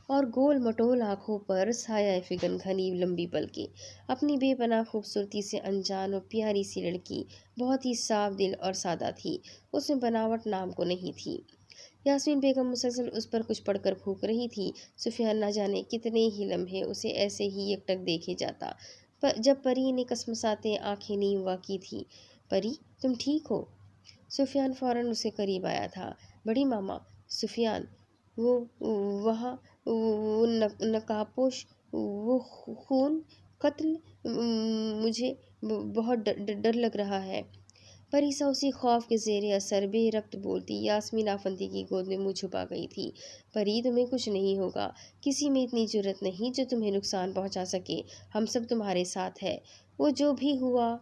اور گول مٹول آنکھوں پر سایہ فگن گھنی لمبی پلکیں، اپنی بے پناہ خوبصورتی سے انجان اور پیاری سی لڑکی بہت ہی صاف دل اور سادہ تھی، اس میں بناوٹ نام کو نہیں تھی۔ یاسمین بیگم مسلسل اس پر کچھ پڑھ کر پھونک رہی تھی۔ سفیان نہ جانے کتنے ہی لمحے اسے ایسے ہی یکٹک دیکھے جاتا، جب پری نے کسمساتے آنکھیں نیم وا کی تھی۔ پری، تم ٹھیک ہو؟ سفیان فوراً اسے قریب آیا تھا۔ بڑی ماما، سفیان، وہاں وہ نقاب پوش، وہ خون، قتل، مجھے بہت ڈر لگ رہا ہے۔ پریسا اسی خوف کے زیر اثر بے ربط بولتی یاسمین آفندی کی گود میں منہ چھپا گئی تھی۔ پری، تمہیں کچھ نہیں ہوگا، کسی میں اتنی جرأت نہیں جو تمہیں نقصان پہنچا سکے، ہم سب تمہارے ساتھ ہیں۔ وہ جو بھی ہوا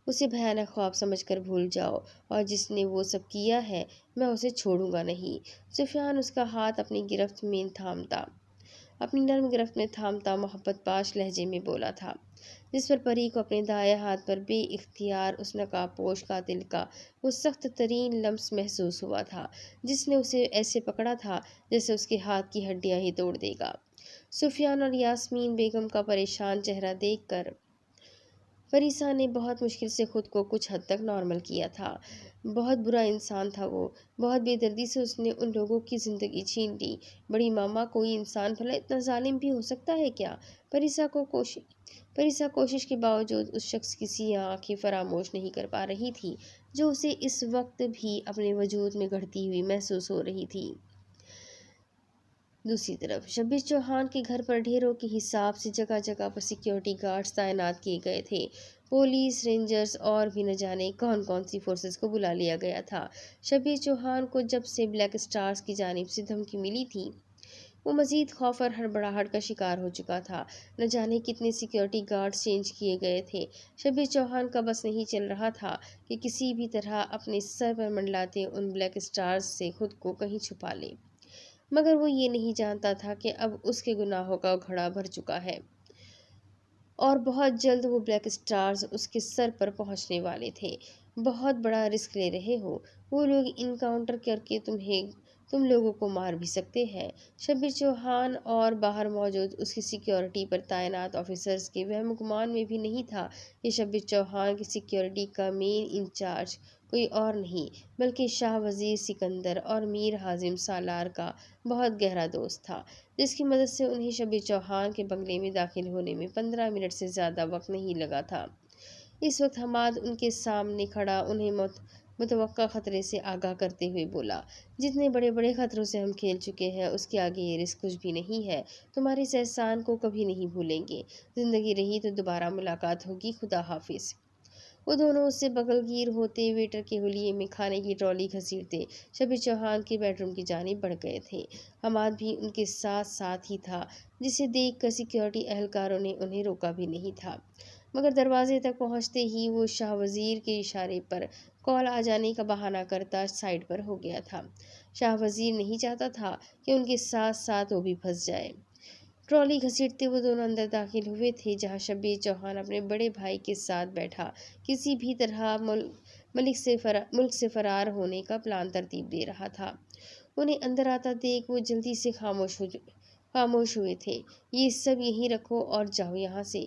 اسے بھیانک خواب سمجھ کر بھول جاؤ، اور جس نے وہ سب کیا ہے میں اسے چھوڑوں گا نہیں۔ سفیان اس کا ہاتھ اپنی نرم گرفت میں تھامتا محبت پاش لہجے میں بولا تھا، جس پر پری کو اپنے دائیں ہاتھ پر بے اختیار اس نقاب پوش قاتل کا وہ سخت ترین لمس محسوس ہوا تھا، جس نے اسے ایسے پکڑا تھا جیسے اس کے ہاتھ کی ہڈیاں ہی توڑ دے گا۔ سفیان اور یاسمین بیگم کا پریشان چہرہ دیکھ کر پریسا نے بہت مشکل سے خود کو کچھ حد تک نارمل کیا تھا۔ بہت برا انسان تھا وہ، بہت بے دردی سے اس نے ان لوگوں کی زندگی چھین لی۔ بڑی ماما، کوئی انسان بھلا اتنا ظالم بھی ہو سکتا ہے کیا؟ پریسا کوشش کے باوجود اس شخص کی سیاہ آنکھیں فراموش نہیں کر پا رہی تھی جو اسے اس وقت بھی اپنے وجود میں گھڑتی ہوئی محسوس ہو رہی تھی۔ دوسری طرف شبیر چوہان کے گھر پر ڈھیروں کے حساب سے جگہ جگہ پر سیکیورٹی گارڈز تعینات کیے گئے تھے۔ پولیس، رینجرز اور بھی نہ جانے کون کون سی فورسز کو بلا لیا گیا تھا۔ شبیر چوہان کو جب سے بلیک اسٹارز کی جانب سے دھمکی ملی تھی، وہ مزید خوف اور ہڑبڑاہٹ کا شکار ہو چکا تھا۔ نہ جانے کتنے سیکیورٹی گارڈز چینج کیے گئے تھے۔ شبیر چوہان کا بس نہیں چل رہا تھا کہ کسی بھی طرح اپنے سر پر منڈلاتے ان بلیک اسٹارز سے خود کو کہیں چھپا لے، مگر وہ یہ نہیں جانتا تھا کہ اب اس کے گناہوں کا گھڑا بھر چکا ہے، اور بہت جلد وہ بلیک اسٹارز اس کے سر پر پہنچنے والے تھے۔ بہت بڑا رسک لے رہے ہو، وہ لوگ انکاؤنٹر کر کے تم لوگوں کو مار بھی سکتے ہیں۔ شبیر چوہان اور باہر موجود اس کی سیکیورٹی پر تعینات آفیسرز کے وہم گمان میں بھی نہیں تھا کہ شبیر چوہان کی سیکیورٹی کا مین انچارج کوئی اور نہیں بلکہ شاہ وزیر سکندر اور میر حازم سالار کا بہت گہرا دوست تھا، جس کی مدد سے انہیں شبیر چوہان کے بنگلے میں داخل ہونے میں 15 منٹ سے زیادہ وقت نہیں لگا تھا۔ اس وقت حماد ان کے سامنے کھڑا انہیں متوقع خطرے سے آگاہ کرتے ہوئے بولا، جتنے بڑے بڑے خطروں سے ہم کھیل چکے ہیں اس کے آگے یہ رسک کچھ بھی نہیں ہے۔ تمہارے اس احسان کو کبھی نہیں بھولیں گے۔ زندگی رہی تو دوبارہ ملاقات ہوگی۔ خدا حافظ۔ وہ دونوں اس سے بغل گیر ہوتے ویٹر کے حلیے میں کھانے کی ٹرالی گھسیٹتے شبیر چوہان کے بیڈ روم کی جانب بڑھ گئے تھے۔ حماد بھی ان کے ساتھ ساتھ ہی تھا، جسے دیکھ کر سیکیورٹی اہلکاروں نے انہیں روکا بھی نہیں تھا، مگر دروازے تک پہنچتے ہی وہ شاہ وزیر کے اشارے پر کال آ جانے کا بہانہ کرتا سائڈ پر ہو گیا تھا۔ شاہ وزیر نہیں چاہتا تھا کہ ان کے ساتھ ساتھ وہ بھی پھنس جائے۔ ٹرالی گھسیٹتے وہ دونوں اندر داخل ہوئے تھے، جہاں شبیر چوہان اپنے بڑے بھائی کے ساتھ بیٹھا کسی بھی طرح ملک سے فرار ہونے کا پلان ترتیب دے رہا تھا۔ انہیں اندر آتا دیکھ وہ جلدی سے خاموش ہوئے تھے۔ یہ سب یہیں رکھو اور جاؤ یہاں سے۔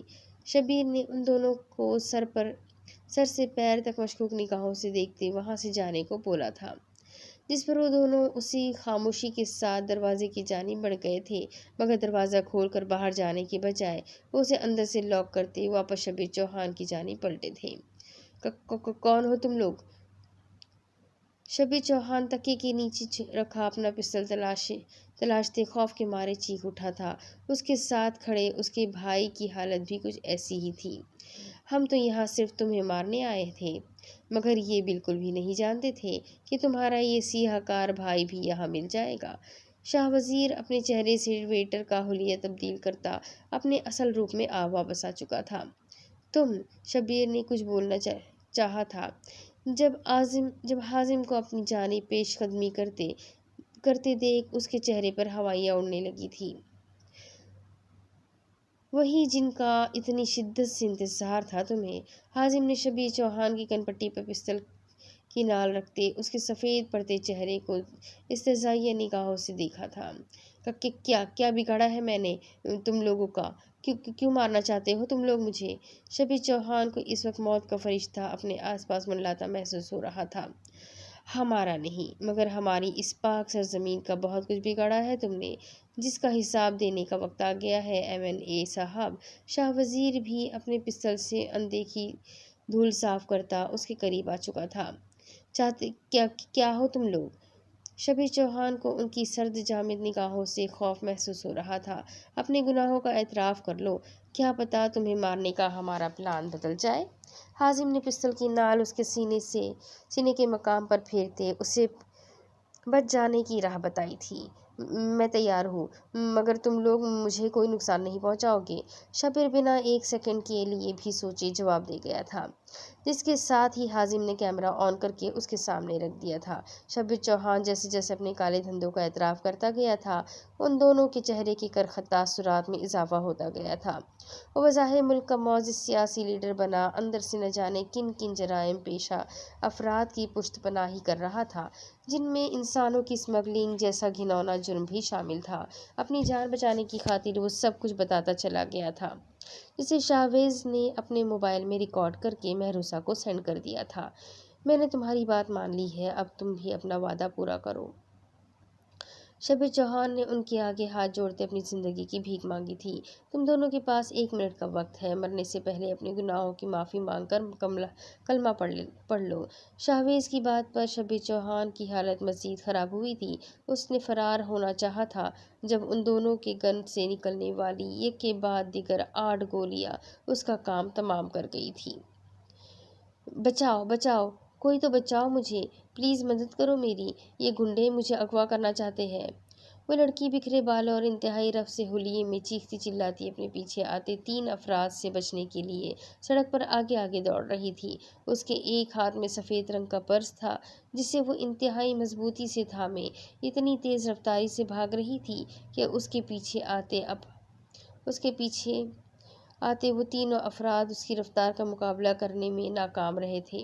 شبیر نے ان دونوں کو سر سے پیر تک مشکوک نگاہوں سے دیکھتے وہاں سے جانے کو بولا تھا، جس پر وہ دونوں اسی خاموشی کے ساتھ دروازے کی جانب بڑھ گئے تھے، مگر دروازہ کھول کر باہر جانے کے بجائے وہ اسے اندر سے لاک کرتے واپس شبیر چوہان کی جانب پلٹے تھے۔ کون ہو تم لوگ؟ شبیر چوہان تکیے کے نیچے رکھا اپنا پستل تلاشتے خوف کے مارے چیخ اٹھا تھا۔ اس کے ساتھ کھڑے اس کے بھائی کی حالت بھی کچھ ایسی ہی تھی۔ ہم تو یہاں صرف تمہیں مارنے آئے تھے، مگر یہ بالکل بھی نہیں جانتے تھے کہ تمہارا یہ سیاہ کار بھائی بھی یہاں مل جائے گا۔ شاہ وزیر اپنے چہرے سے ویٹر کا حلیہ تبدیل کرتا اپنے اصل روپ میں واپس آ چکا تھا۔ شبیر نے کچھ بولنا چاہا تھا، جب حازم کو اپنی جانب پیش قدمی کرتے دیکھ اس کے چہرے پر ہوائیاں اڑنے لگی تھی، وہی جن کا اتنی شدت سے انتظار تھا تمہیں۔ حازم نے شبیر چوہان کی کن پٹی پر پستل کی نال رکھتے اس کے سفید پڑتے چہرے کو استہزائیہ نگاہوں سے دیکھا تھا۔ کیا بگاڑا ہے میں نے تم لوگوں کا؟ کیوں مارنا چاہتے ہو تم لوگ مجھے؟ شبیر چوہان کو اس وقت موت کا فرشتہ اپنے آس پاس منڈلاتا محسوس ہو رہا تھا۔ ہمارا نہیں، مگر ہماری اس پاک سرزمین کا بہت کچھ بگاڑا ہے تم نے، جس کا حساب دینے کا وقت آ گیا ہے M&A صاحب۔ شاہ وزیر بھی اپنے پستل سے اندیکھی دھول صاف کرتا اس کے قریب آ چکا تھا۔ چاہتے کیا ہو تم لوگ؟ شبیر چوہان کو ان کی سرد جامد نگاہوں سے خوف محسوس ہو رہا تھا۔ اپنے گناہوں کا اعتراف کر لو، کیا پتہ تمہیں مارنے کا ہمارا پلان بدل جائے۔ حازم نے پستل کی نال اس کے سینے کے مقام پر پھیرتے اسے بچ جانے کی راہ بتائی تھی۔ میں تیار ہوں، مگر تم لوگ مجھے کوئی نقصان نہیں پہنچاؤ گے؟ شبیر بنا ایک سیکنڈ کے لیے بھی سوچے جواب دے گیا تھا، جس کے ساتھ ہی حازم نے کیمرہ آن کر کے اس کے سامنے رکھ دیا تھا۔ شبیر چوہان جیسے جیسے اپنے کالے دھندوں کا اعتراف کرتا گیا تھا، ان دونوں کے چہرے کے کرخت تاثرات میں اضافہ ہوتا گیا تھا۔ وہ بظاہر ملک کا معزز سیاسی لیڈر بنا اندر سے نہ جانے کن جرائم پیشہ افراد کی پشت پناہی کر رہا تھا، جن میں انسانوں کی اسمگلنگ جیسا گھناؤنا جرم بھی شامل تھا۔ اپنی جان بچانے کی خاطر وہ سب کچھ بتاتا چلا گیا تھا، جسے شاہویز نے اپنے موبائل میں ریکارڈ کر کے مہروسہ کو سینڈ کر دیا تھا۔ میں نے تمہاری بات مان لی ہے، اب تم بھی اپنا وعدہ پورا کرو۔ شبیر چوہان نے ان کے آگے ہاتھ جوڑتے اپنی زندگی کی بھیک مانگی تھی۔ تم دونوں کے پاس 1 منٹ کا وقت ہے، مرنے سے پہلے اپنے گناہوں کی معافی مانگ کر کلمہ پڑھ لو۔ شاہویز کی بات پر شبیر چوہان کی حالت مزید خراب ہوئی تھی۔ اس نے فرار ہونا چاہا تھا جب ان دونوں کے گن سے نکلنے والی یک کے بعد دیگر 8 گولیاں اس کا کام تمام کر گئی تھیں۔ بچاؤ، کوئی تو بچاؤ مجھے، پلیز مدد کرو میری، یہ گنڈے مجھے اغوا کرنا چاہتے ہیں۔ وہ لڑکی بکھرے بالوں اور انتہائی رف سے حلیے میں چیختی چلاتی اپنے پیچھے آتے 3 افراد سے بچنے کے لیے سڑک پر آگے دوڑ رہی تھی۔ اس کے ایک ہاتھ میں سفید رنگ کا پرس تھا، جسے وہ انتہائی مضبوطی سے تھامے اتنی تیز رفتاری سے بھاگ رہی تھی کہ اس کے پیچھے آتے وہ تینوں افراد اس کی رفتار کا مقابلہ کرنے میں ناکام رہے تھے۔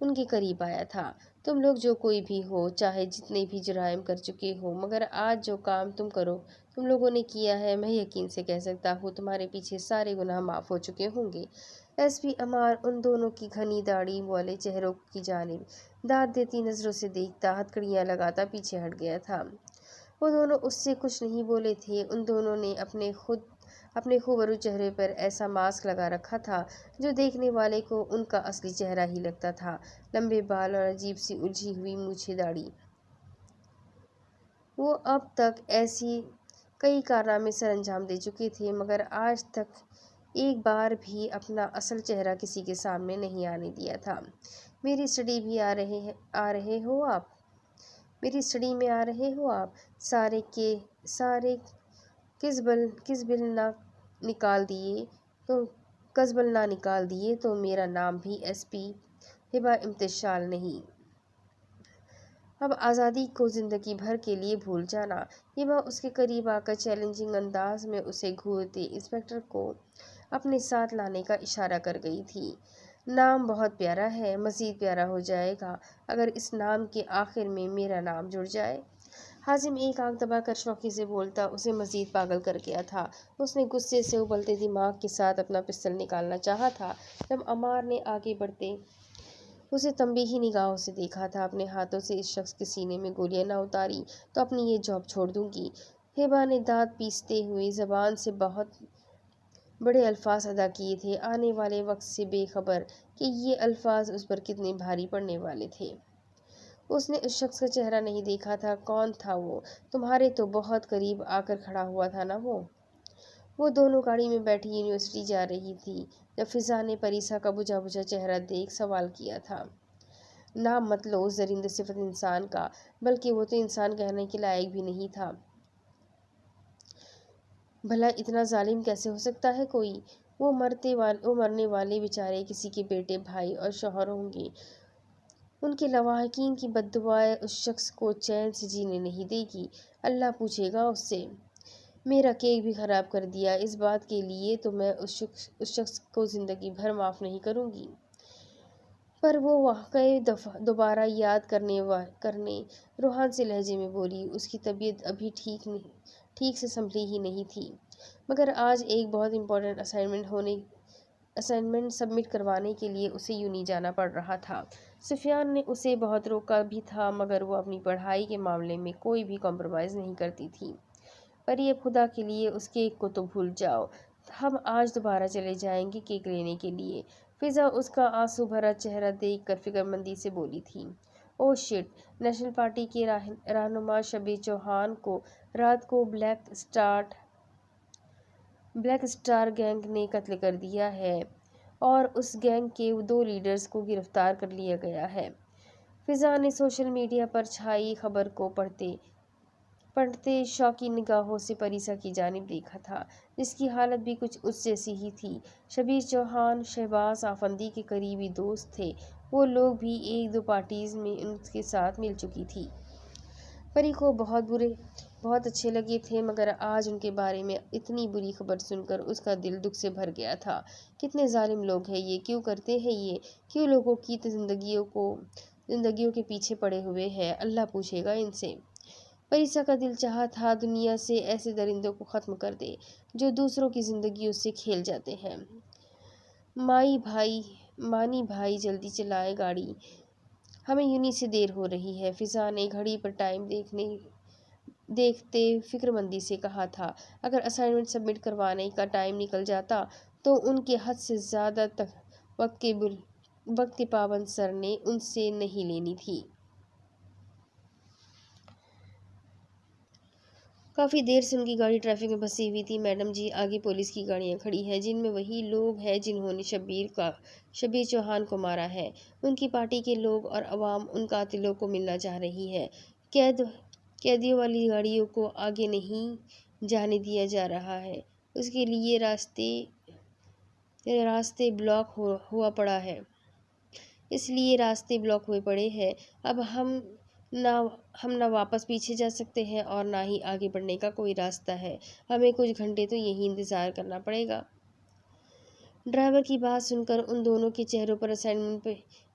ان کے قریب آیا تھا۔ تم لوگ جو کوئی بھی ہو، چاہے جتنے بھی جرائم کر چکے ہو، مگر آج جو کام تم لوگوں نے کیا ہے، میں یقین سے کہہ سکتا ہوں تمہارے پیچھے سارے گناہ معاف ہو چکے ہوں گے۔ ایس پی عمار ان دونوں کی گھنی داڑھی والے چہروں کی جانب داد دیتی نظروں سے دیکھتا، ہتھکڑیاں لگاتا پیچھے ہٹ گیا تھا۔ وہ دونوں اس سے کچھ نہیں بولے تھے۔ ان دونوں نے اپنے خوبرو چہرے پر ایسا ماسک لگا رکھا تھا جو دیکھنے والے کو ان کا اصلی چہرہ ہی لگتا تھا۔ لمبے بال اور عجیب سی الجھی ہوئی مونچھیں، داڑھی۔ وہ اب تک ایسی کئی کارنامے سر انجام دے چکے تھے، مگر آج تک ایک بار بھی اپنا اصل چہرہ کسی کے سامنے نہیں آنے دیا تھا۔ میری اسٹڈی بھی آ رہے ہو آپ؟ میری اسٹڈی میں آ رہے ہو آپ؟ سارے کے سارے کزبل نہ نکال دیے تو میرا نام بھی ایس پی ہبہ امتشال نہیں۔ اب آزادی کو زندگی بھر کے لیے بھول جانا۔ ہبہ اس کے قریب آ کر چیلنجنگ انداز میں اسے گھورتے انسپکٹر کو اپنے ساتھ لانے کا اشارہ کر گئی تھی۔ نام بہت پیارا ہے، مزید پیارا ہو جائے گا اگر اس نام کے آخر میں میرا نام جڑ جائے۔ حازم ایک آنکھ دبا کر شوقی سے بولتا، اسے مزید پاگل کر گیا تھا۔ اس نے غصے سے ابلتے دماغ کے ساتھ اپنا پستل نکالنا چاہا تھا جب عمار نے آگے بڑھتے اسے تنبیہی نگاہوں سے دیکھا تھا۔ اپنے ہاتھوں سے اس شخص کے سینے میں گولیاں نہ اتاری تو اپنی یہ جاب چھوڑ دوں گی۔ ہبہ نے دانت پیستے ہوئے زبان سے بہت بڑے الفاظ ادا کیے تھے، آنے والے وقت سے بے خبر کہ یہ الفاظ اس پر کتنے بھاری پڑنے والے تھے۔ اس نے اس شخص کا چہرہ نہیں دیکھا تھا۔ کون تھا وہ؟ تمہارے تو بہت قریب آ کر کھڑا ہوا تھا نا وہ دونوں گاڑی میں بیٹھی یونیورسٹی جا رہی تھی جب فضا نے پریسا کا بجھا بجھا چہرہ دیکھ سوال کیا تھا۔ نام مت لو اس درندہ صفت انسان کا، بلکہ وہ تو انسان کہنے کے لائق بھی نہیں تھا۔ بھلا اتنا ظالم کیسے ہو سکتا ہے کوئی؟ وہ مرنے والے بیچارے کسی کے بیٹے، بھائی اور شوہر ہوں گے۔ ان کے لواحقین کی بد دعائیں اس شخص کو چین سے جینے نہیں دے گی۔ اللہ پوچھے گا اس سے۔ میرا کیک بھی خراب کر دیا، اس بات کے لیے تو میں اس شخص کو زندگی بھر معاف نہیں کروں گی۔ پر وہ واقعے دوبارہ یاد کرنے روحان سے لہجے میں بولی، اس کی طبیعت ابھی ٹھیک سے سنبھلی ہی نہیں تھی، مگر آج ایک بہت امپورٹنٹ اسائنمنٹ سبمٹ کروانے کے لیے اسے یونی جانا پڑ رہا تھا۔ سفیان نے اسے بہت روکا بھی تھا، مگر وہ اپنی پڑھائی کے معاملے میں کوئی بھی کمپرومائز نہیں کرتی تھی۔ پر یہ خدا کے لیے اس کیک کو تو بھول جاؤ، ہم آج دوبارہ چلے جائیں گے کیک لینے کے لیے۔ فضا اس کا آنسو بھرا چہرہ دیکھ کر فکرمندی سے بولی تھی۔ اوہ شٹ! نیشنل پارٹی کے رہنما شبیر چوہان کو رات کو بلیک اسٹار گینگ نے قتل کر دیا ہے اور اس گینگ کے 2 لیڈرز کو گرفتار کر لیا گیا ہے۔ فضا نے سوشل میڈیا پر چھائی خبر کو پڑھتے شوقی نگاہوں سے پریسا کی جانب دیکھا تھا، جس کی حالت بھی کچھ اس جیسی ہی تھی۔ شبیر چوہان شہباز آفندی کے قریبی دوست تھے، وہ لوگ بھی 1-2 پارٹیز میں ان کے ساتھ مل چکی تھی۔ پری کو بہت اچھے لگے تھے، مگر آج ان کے بارے میں اتنی بری خبر سن کر اس کا دل دکھ سے بھر گیا تھا۔ کتنے ظالم لوگ ہیں یہ! کیوں کرتے ہیں یہ؟ کیوں لوگوں کی زندگیوں کے پیچھے پڑے ہوئے ہیں؟ اللہ پوچھے گا ان سے۔ پریسا کا دل چاہا تھا دنیا سے ایسے درندوں کو ختم کر دے جو دوسروں کی زندگیوں سے کھیل جاتے ہیں۔ مانی بھائی جلدی چلائے گاڑی، ہمیں یونی سے دیر ہو رہی ہے۔ فضا نے گھڑی پر ٹائم دیکھتے فکرمندی سے کہا تھا، اگر اسائنمنٹ سبمٹ کروانے کا ٹائم نکل جاتا تو ان کے حد سے زیادہ وقت کے پابند سر نے ان سے نہیں لینی تھی۔ کافی دیر سے ان کی گاڑی ٹریفک میں پھنسی ہوئی تھی۔ میڈم جی، آگے پولیس کی گاڑیاں کھڑی ہیں جن میں وہی لوگ ہیں جنہوں نے شبیر چوہان کو مارا ہے۔ ان کی پارٹی کے لوگ اور عوام ان قاتلوں کو ملنا چاہ رہی ہے۔ قیدیوں والی گاڑیوں کو آگے نہیں جانے دیا جا رہا ہے، اس کے لیے راستے بلاک ہوئے پڑے ہیں۔ اب ہم نہ واپس پیچھے جا سکتے ہیں اور نہ ہی آگے بڑھنے کا کوئی راستہ ہے۔ ہمیں کچھ گھنٹے تو یہیں انتظار کرنا پڑے گا۔ ڈرائیور کی بات سن کر ان دونوں کے چہروں پر اسائنمنٹ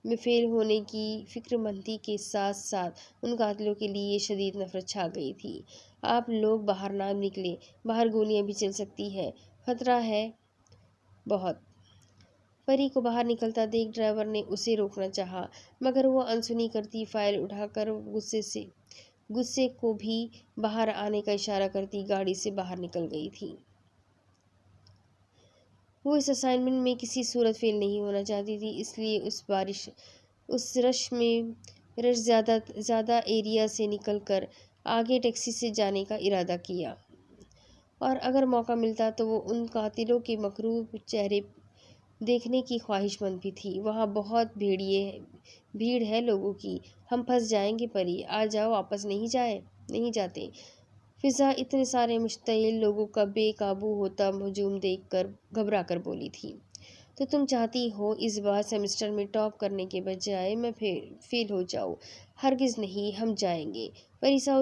میں فیل ہونے کی فکر مندی کے ساتھ ساتھ ان قاتلوں کے لیے شدید نفرت چھا گئی تھی۔ آپ لوگ باہر نہ نکلیں، باہر گولیاں بھی چل سکتی ہیں، خطرہ ہے بہت۔ پری کو باہر نکلتا دیکھ ڈرائیور نے اسے روکنا چاہا، مگر وہ انسنی کرتی فائل اٹھا کر غصے کو بھی باہر آنے کا اشارہ کرتی گاڑی سے باہر نکل گئی تھی۔ وہ اس اسائنمنٹ میں کسی صورت فیل نہیں ہونا چاہتی تھی، اس لیے اس رش زیادہ ایریا سے نکل کر آگے ٹیکسی سے جانے کا ارادہ کیا، اور اگر موقع ملتا تو وہ ان قاتلوں کے مکروہ چہرے دیکھنے کی خواہش مند بھی تھی۔ وہاں بہت بھیڑ ہے لوگوں کی، ہم پھنس جائیں گے پری، آ جاؤ، واپس نہیں جاتے۔ فضا اتنے سارے مشتعل لوگوں کا بے قابو ہوتا ہجوم دیکھ کر گھبرا کر بولی تھی، تو تم چاہتی ہو اس بار سیمسٹر میں ٹاپ کرنے کے بجائے میں فیل ہو جاؤں؟ ہرگز نہیں، ہم جائیں گے۔ پریسا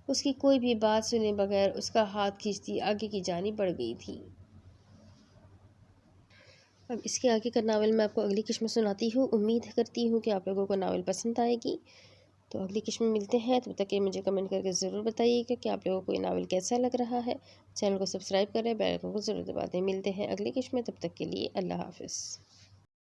اس کی کوئی بھی بات سنے بغیر اس کا ہاتھ کھینچتی آگے کی جانب بڑھ گئی تھی۔ اب اس کے آگے کا ناول میں آپ کو اگلی قسط میں سناتی ہوں۔ امید کرتی ہوں کہ آپ لوگوں کو ناول پسند آئے گی۔ تو اگلی قسط میں ملتے ہیں، تب تک کہ مجھے کمنٹ کر کے ضرور بتائیے گا کہ آپ لوگوں کو یہ ناول کیسا لگ رہا ہے۔ چینل کو سبسکرائب کریں، بیل آئیکن کو ضرور دبا دیں۔ ملتے ہیں اگلی قسط میں، تب تک کے لیے اللہ حافظ۔